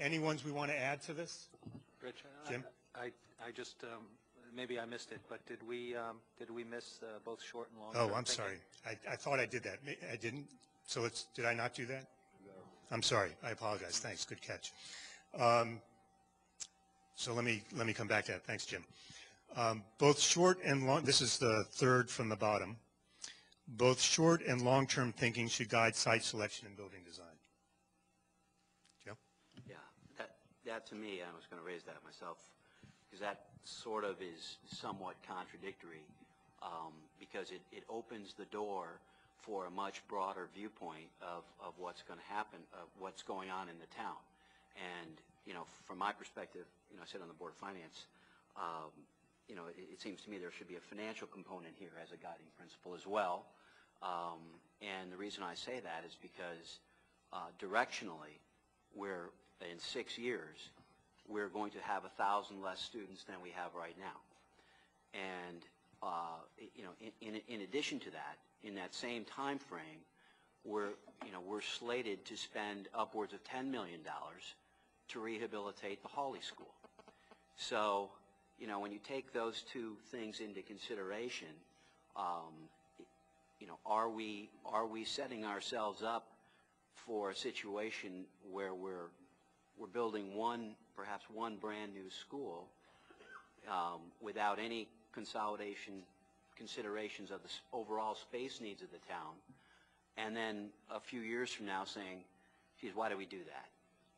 Any ones we want to add to this? Rich, Jim? I just, maybe I missed it, but did we miss both short and long? Oh, I'm sorry. I thought I did that. I didn't. So did I not do that? No. I'm sorry. I apologize. Thanks. Good catch. So let me come back to that. Thanks, Jim. Both short and long, this is the third from the bottom. Both short and long-term thinking should guide site selection and building design. Joe? Yeah, that to me, I was going to raise that myself, because that sort of is somewhat contradictory, because it opens the door for a much broader viewpoint of what's going to happen, of what's going on in the town. And, you know, from my perspective, you know, I sit on the Board of Finance, you know, it seems to me there should be a financial component here as a guiding principle as well. And the reason I say that is because directionally, we're in 6 years, we're going to have 1,000 less students than we have right now. And you know, in addition to that, in that same time frame, we're slated to spend upwards of $10 million to rehabilitate the Hawley School. So, you know, when you take those two things into consideration, you know, are we setting ourselves up for a situation where we're building perhaps one brand new school without any considerations of the overall space needs of the town, and then a few years from now saying, geez, why do we do that?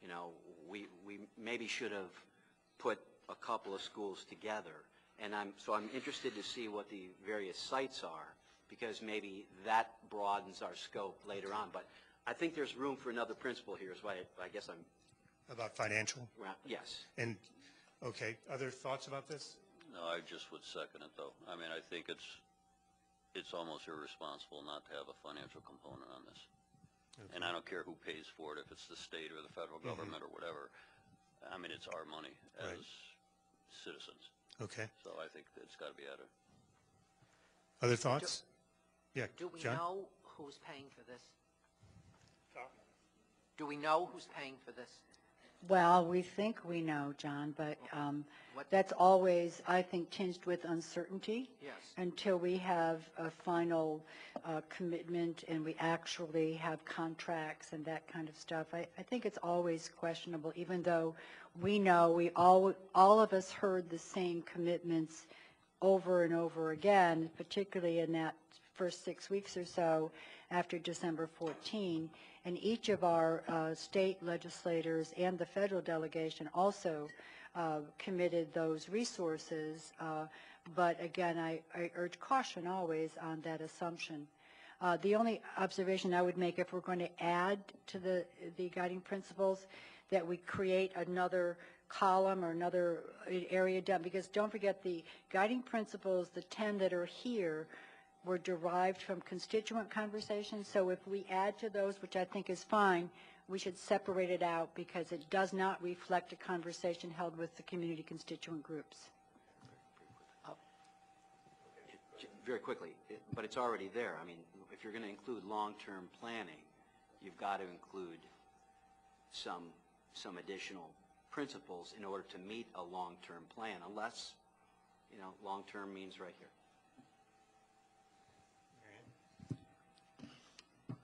You know, we maybe should have put a couple of schools together. And so I'm interested to see what the various sites are, because maybe that broadens our scope later on. But I think there's room for another principle here, is why I guess I'm... About financial? Yes. And, okay, other thoughts about this? No, I just would second it, though. I mean, I think it's almost irresponsible not to have a financial component on this. Okay. And I don't care who pays for it, if it's the state or the federal government or whatever. I mean, it's our money as citizens. Okay. So I think it's got to be added. Other thoughts? Yeah, Do we John? know who's paying for this? Do we know who's paying for this? Well, we think we know, John, but that's always, I think, tinged with uncertainty. Yes. Until we have a final commitment and we actually have contracts and that kind of stuff. I think it's always questionable, even though we know all of us heard the same commitments over and over again, particularly in that first 6 weeks or so after December 14. And each of our state legislators and the federal delegation also committed those resources. But again, I urge caution always on that assumption. The only observation I would make, if we're going to add to the guiding principles, that we create another column or another area down, because don't forget the guiding principles, the 10 that are here, were derived from constituent conversations. So if we add to those, which I think is fine, we should separate it out because it does not reflect a conversation held with the community constituent groups. Very quickly, but it's already there. I mean, if you're going to include long-term planning, you've got to include some additional principles in order to meet a long-term plan, unless, you know, long-term means right here.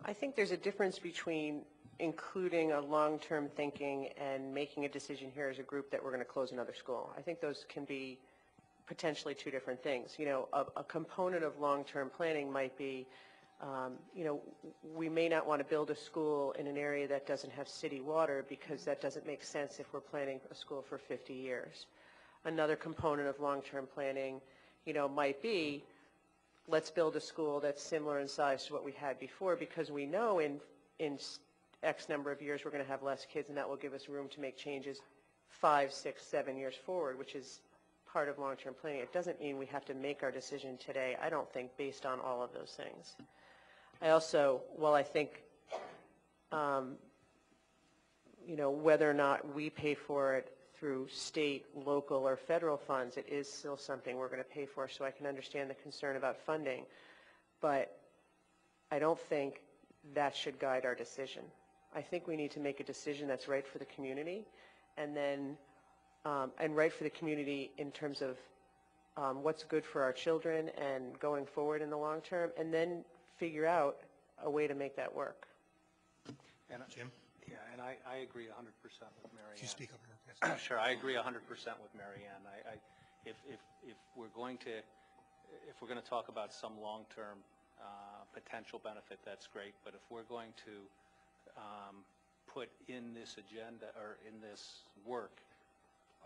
I think there's a difference between including a long-term thinking and making a decision here as a group that we're going to close another school. I think those can be potentially two different things. You know, a component of long-term planning might be, you know, we may not want to build a school in an area that doesn't have city water because that doesn't make sense if we're planning a school for 50 years. Another component of long-term planning, you know, might be, let's build a school that's similar in size to what we had before, because we know in X number of years we're going to have less kids, and that will give us room to make changes 5, 6, 7 years forward, which is part of long-term planning. It doesn't mean we have to make our decision today, I don't think, based on all of those things. I also, while I think, you know, whether or not we pay for it through state, local, or federal funds, it is still something we're going to pay for, so I can understand the concern about funding. But I don't think that should guide our decision. I think we need to make a decision that's right for the community, and then, and right for the community in terms of what's good for our children and going forward in the long term, and then figure out a way to make that work. And, Jim? yeah, and I agree 100% with Mary Ann. If you speak up, yes. Sure, I agree 100% with Mary Ann. If we're going to talk about some long-term potential benefit, that's great. But if we're going to put in this agenda or in this work,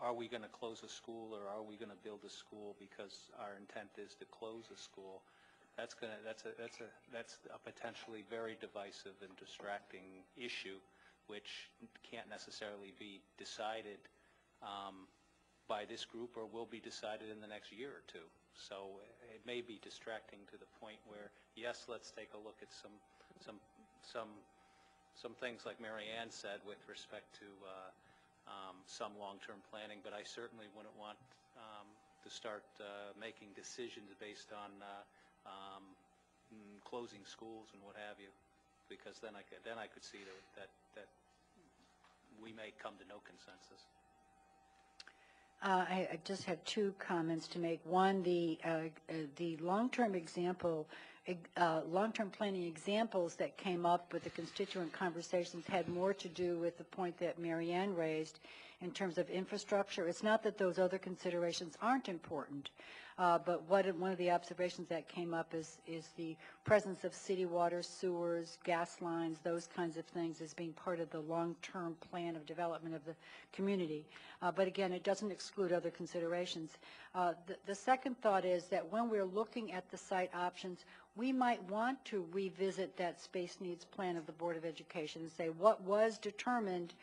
are we going to close a school or are we going to build a school because our intent is to close a school? That's a potentially very divisive and distracting issue, which can't necessarily be decided by this group or will be decided in the next year or two. So it may be distracting to the point where, yes, let's take a look at some things like Mary Ann said with respect to some long-term planning, but I certainly wouldn't want to start making decisions based on closing schools and what have you, because then I could see that we may come to no consensus. I just have two comments to make. One, the long-term example, long-term planning examples that came up with the constituent conversations had more to do with the point that Mary Ann raised in terms of infrastructure. It's not that those other considerations aren't important, but one of the observations that came up is the presence of city water, sewers, gas lines, those kinds of things as being part of the long-term plan of development of the community. But again, it doesn't exclude other considerations. The second thought is that when we're looking at the site options, we might want to revisit that space needs plan of the Board of Education and say what was determined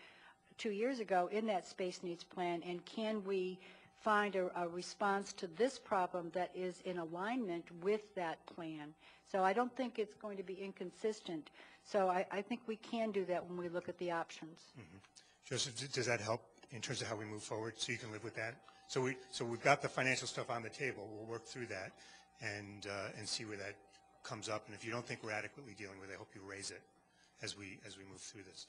2 years ago in that space needs plan, and can we find a response to this problem that is in alignment with that plan. So I don't think it's going to be inconsistent. So I think we can do that when we look at the options. Mm-hmm. Joseph, does that help in terms of how we move forward so you can live with that? So we've got the financial stuff on the table. We'll work through that and see where that comes up. And if you don't think we're adequately dealing with it, I hope you raise it as we move through this.